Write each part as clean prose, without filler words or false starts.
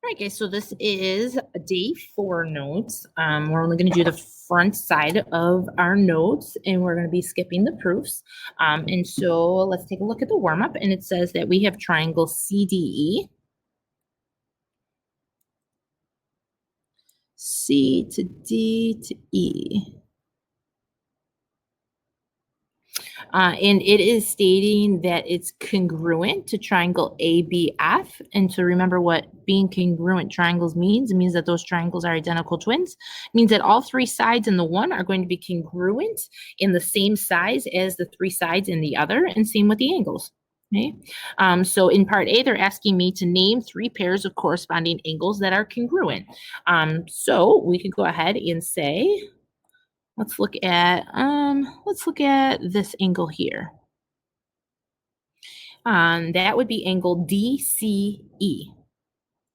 right, guys, so this is day 4 notes. We're only going to do the front side of our notes, and we're going to be skipping the proofs. And so let's take a look at the warm-up, and it says that we have triangle CDE. C to D to E. And it is stating that it's congruent to triangle ABF. And so remember what being congruent triangles means. It means that those triangles are identical twins. It means that all 3 sides in the one are going to be congruent in the same size as the 3 sides in the other, and same with the angles. Okay. So in part A, they're asking me to name 3 pairs of corresponding angles that are congruent. So we can go ahead and say, let's look at this angle here. That would be angle DCE.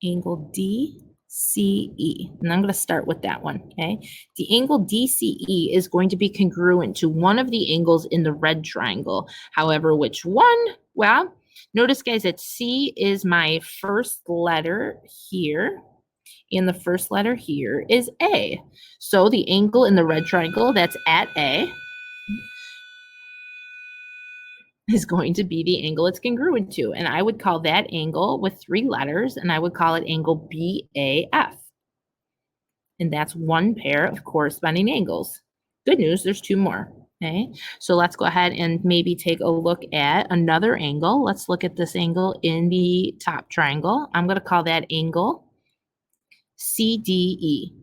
Angle DCE. And I'm going to start with that one, okay? The angle DCE is going to be congruent to one of the angles in the red triangle. However, which one? Well, notice, guys, that C is my first letter here. And the first letter here is A. So the angle in the red triangle that's at A is going to be the angle it's congruent to. And I would call that angle with 3 letters, and I would call it angle BAF. And that's one pair of corresponding angles. Good news, there's 2 more. Okay, so let's go ahead and maybe take a look at another angle. Let's look at this angle in the top triangle. I'm going to call that angle CDE.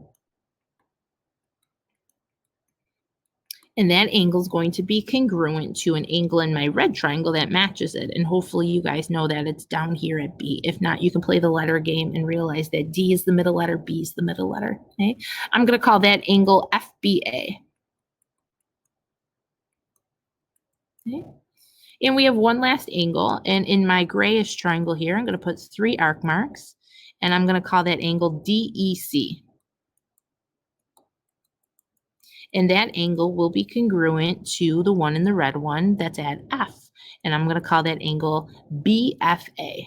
And that angle is going to be congruent to an angle in my red triangle that matches it. And hopefully you guys know that it's down here at B. If not, you can play the letter game and realize that D is the middle letter, B is the middle letter. Okay, I'm going to call that angle FBA. Okay. And we have one last angle. And in my grayish triangle here, I'm going to put 3 arc marks. And I'm going to call that angle DEC. And that angle will be congruent to the one in the red one that's at F. And I'm going to call that angle BFA.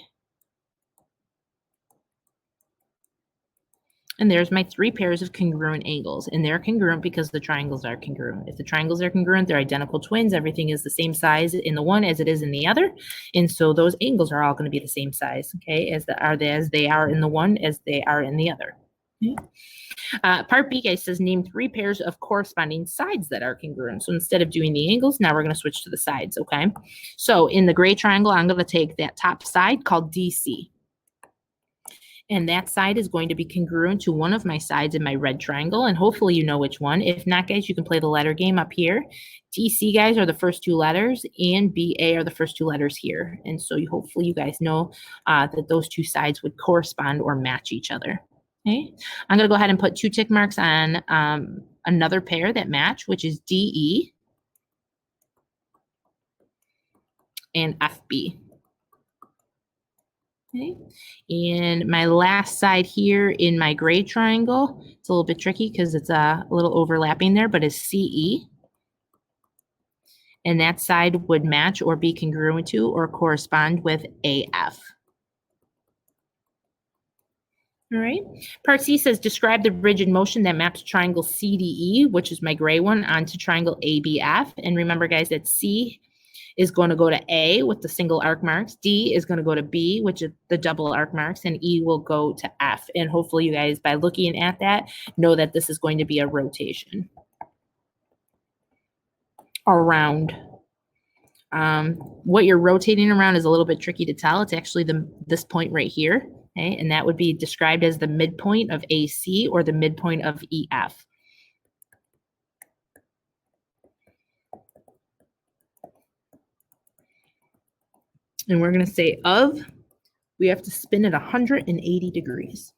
And there's my 3 pairs of congruent angles. And they're congruent because the triangles are congruent. If the triangles are congruent, they're identical twins. Everything is the same size in the one as it is in the other. And so those angles are all going to be the same size, okay, as they are in the one as they are in the other. Okay. Part B, guys, says name 3 pairs of corresponding sides that are congruent. So instead of doing the angles, now we're going to switch to the sides, okay? So in the gray triangle, I'm going to take that top side called DC. And that side is going to be congruent to one of my sides in my red triangle. And hopefully you know which one. If not, guys, you can play the letter game up here. DC, guys, are the first 2 letters, and BA are the first 2 letters here. And so hopefully you guys know that those 2 sides would correspond or match each other. Okay, I'm going to go ahead and put 2 tick marks on another pair that match, which is DE and FB. Okay, and my last side here in my gray triangle, it's a little bit tricky because it's a little overlapping there, but is CE. And that side would match or be congruent to or correspond with AF. All right. Part C says describe the rigid motion that maps triangle CDE, which is my gray one, onto triangle ABF. And remember, guys, that C is going to go to A with the single arc marks. D is going to go to B, which is the double arc marks, and E will go to F. And hopefully you guys, by looking at that, know that this is going to be a rotation around. What you're rotating around is a little bit tricky to tell. It's actually this point right here. Okay, and that would be described as the midpoint of AC or the midpoint of EF. And we're going to say we have to spin it 180 degrees.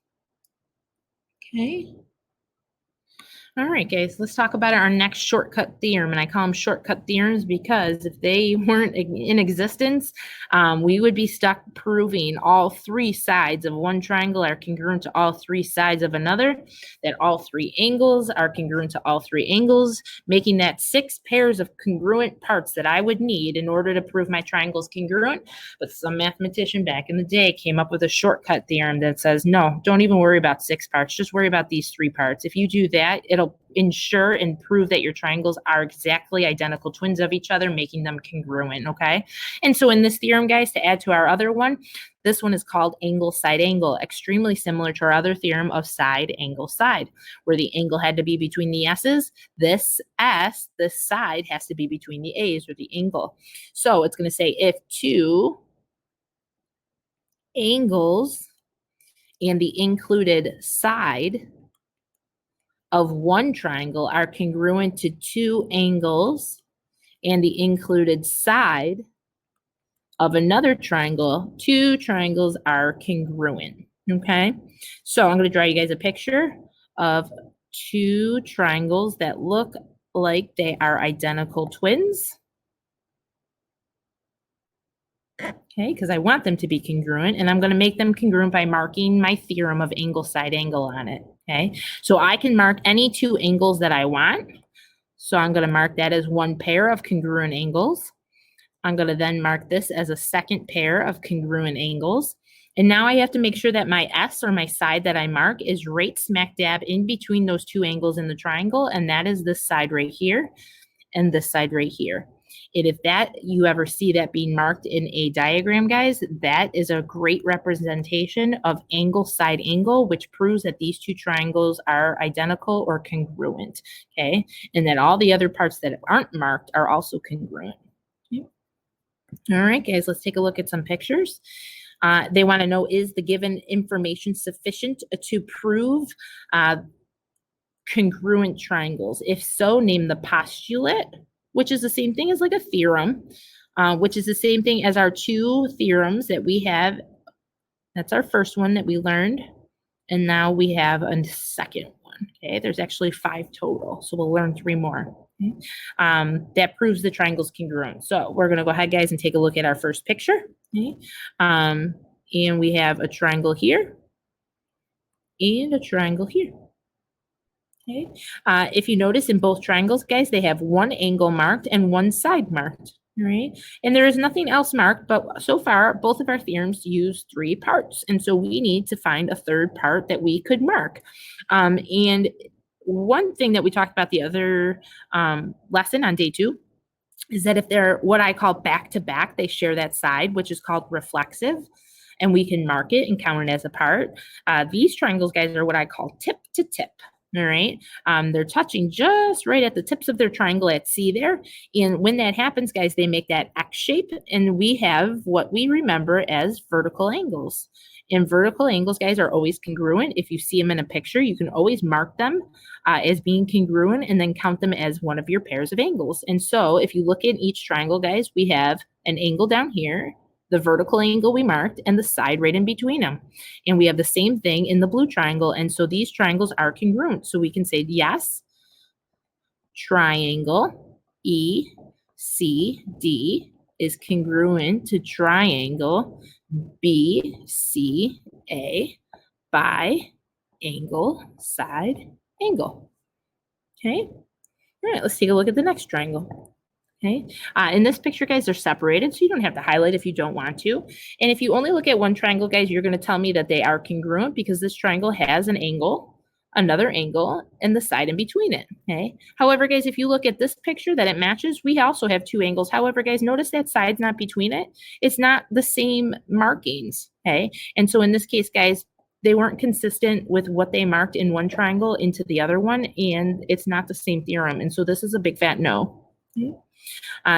Okay. All right, guys, let's talk about our next shortcut theorem. And I call them shortcut theorems because if they weren't in existence, we would be stuck proving all three sides of one triangle are congruent to all three sides of another, that all three angles are congruent to all three angles, making that 6 pairs of congruent parts that I would need in order to prove my triangle's congruent. But some mathematician back in the day came up with a shortcut theorem that says, no, don't even worry about 6 parts, just worry about these 3 parts. If you do that, it'll ensure and prove that your triangles are exactly identical twins of each other, making them congruent, okay? And so in this theorem, guys, to add to our other one, this one is called angle side angle, extremely similar to our other theorem of side angle side, where the angle had to be between the S's. This S, this side, has to be between the A's, or the angle. So it's going to say if 2 angles and the included side of one triangle are congruent to 2 angles and the included side of another triangle, 2 triangles are congruent, okay? So I'm going to draw you guys a picture of 2 triangles that look like they are identical twins. Okay, because I want them to be congruent, and I'm going to make them congruent by marking my theorem of angle side angle on it. Okay, so I can mark any 2 angles that I want. So I'm going to mark that as one pair of congruent angles. I'm going to then mark this as a second pair of congruent angles. And now I have to make sure that my S, or my side that I mark, is right smack dab in between those 2 angles in the triangle, and that is this side right here and this side right here. And if that you ever see that being marked in a diagram, guys, that is a great representation of angle side angle, which proves that these 2 triangles are identical or congruent, okay? And that all the other parts that aren't marked are also congruent. Okay. All right, guys, let's take a look at some pictures. They want to know, is the given information sufficient to prove congruent triangles? If so, name the postulate, which is the same thing as like a theorem, which is the same thing as our 2 theorems that we have. That's our first one that we learned. And now we have a second one. Okay, there's actually 5 total. So we'll learn 3 more. Okay? That proves the triangle's congruent. So we're going to go ahead, guys, and take a look at our first picture. Okay? And we have a triangle here and a triangle here. Okay. If you notice in both triangles, guys, they have one angle marked and one side marked, right? And there is nothing else marked, but so far, both of our theorems use 3 parts. And so we need to find a third part that we could mark. And one thing that we talked about the other lesson on day 2 is that if they're what I call back to back, they share that side, which is called reflexive, and we can mark it and count it as a part. These triangles, guys, are what I call tip to tip. All right. They're touching just right at the tips of their triangle at C there. And when that happens, guys, they make that X shape. And we have what we remember as vertical angles. And vertical angles, guys, are always congruent. If you see them in a picture, you can always mark them as being congruent and then count them as one of your pairs of angles. And so if you look at each triangle, guys, we have an angle down here, the vertical angle we marked, and the side right in between them. And we have the same thing in the blue triangle. And so these triangles are congruent. So we can say, yes, triangle ECD is congruent to triangle BCA by angle side angle. Okay. All right, let's take a look at the next triangle. Okay. In this picture, guys, they're separated, so you don't have to highlight if you don't want to. And if you only look at one triangle, guys, you're going to tell me that they are congruent because this triangle has an angle, another angle, and the side in between it. Okay. However, guys, if you look at this picture that it matches, we also have 2 angles. However, guys, notice that side's not between it. It's not the same markings. Okay. And so in this case, guys, they weren't consistent with what they marked in one triangle into the other one, and it's not the same theorem. And so this is a big fat no. Okay.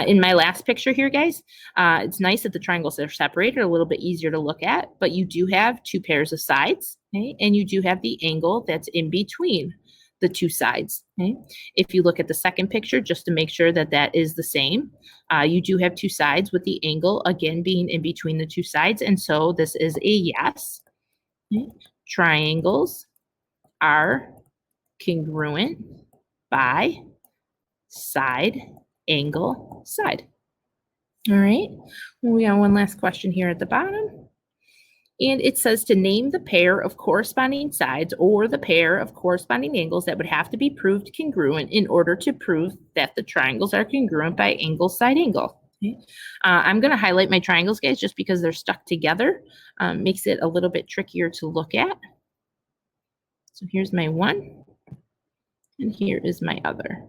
In my last picture here, guys, it's nice that the triangles are separated, a little bit easier to look at, but you do have 2 pairs of sides, okay? And you do have the angle that's in between the 2 sides. Okay? If you look at the second picture, just to make sure that that is the same, you do have 2 sides with the angle, again, being in between the 2 sides, and so this is a yes. Okay? Triangles are congruent by side, angle, side. All right, we got one last question here at the bottom. And it says to name the pair of corresponding sides or the pair of corresponding angles that would have to be proved congruent in order to prove that the triangles are congruent by angle, side, angle. Okay. I'm going to highlight my triangles, guys, just because they're stuck together. Makes it a little bit trickier to look at. So here's my one, and here is my other.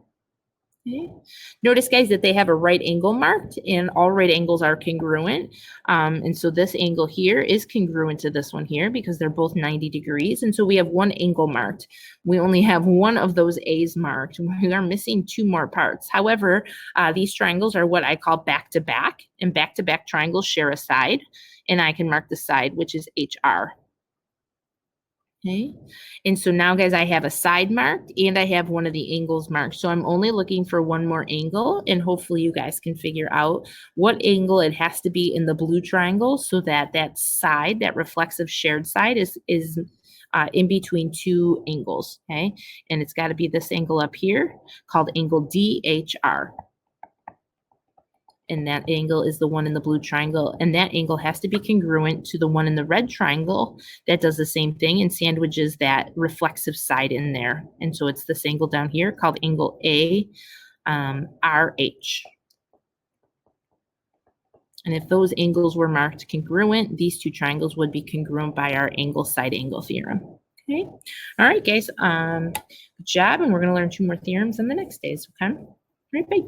Okay. Notice, guys, that they have a right angle marked, and all right angles are congruent. And so this angle here is congruent to this one here because they're both 90 degrees. And so we have one angle marked. We only have one of those A's marked. We are missing two more parts. However, these triangles are what I call back-to-back, and back-to-back triangles share a side. And I can mark the side, which is HR. Okay, and so now, guys, I have a side marked and I have one of the angles marked. So I'm only looking for one more angle, and hopefully you guys can figure out what angle it has to be in the blue triangle so that that side, that reflexive shared side, is in between two angles. Okay, and it's got to be this angle up here called angle DHR. And that angle is the one in the blue triangle. And that angle has to be congruent to the one in the red triangle that does the same thing and sandwiches that reflexive side in there. And so it's this angle down here called angle ARH. And if those angles were marked congruent, these two triangles would be congruent by our angle side angle theorem. Okay. All right, guys. Good job. And we're going to learn two more theorems in the next days. Okay. All right, bye.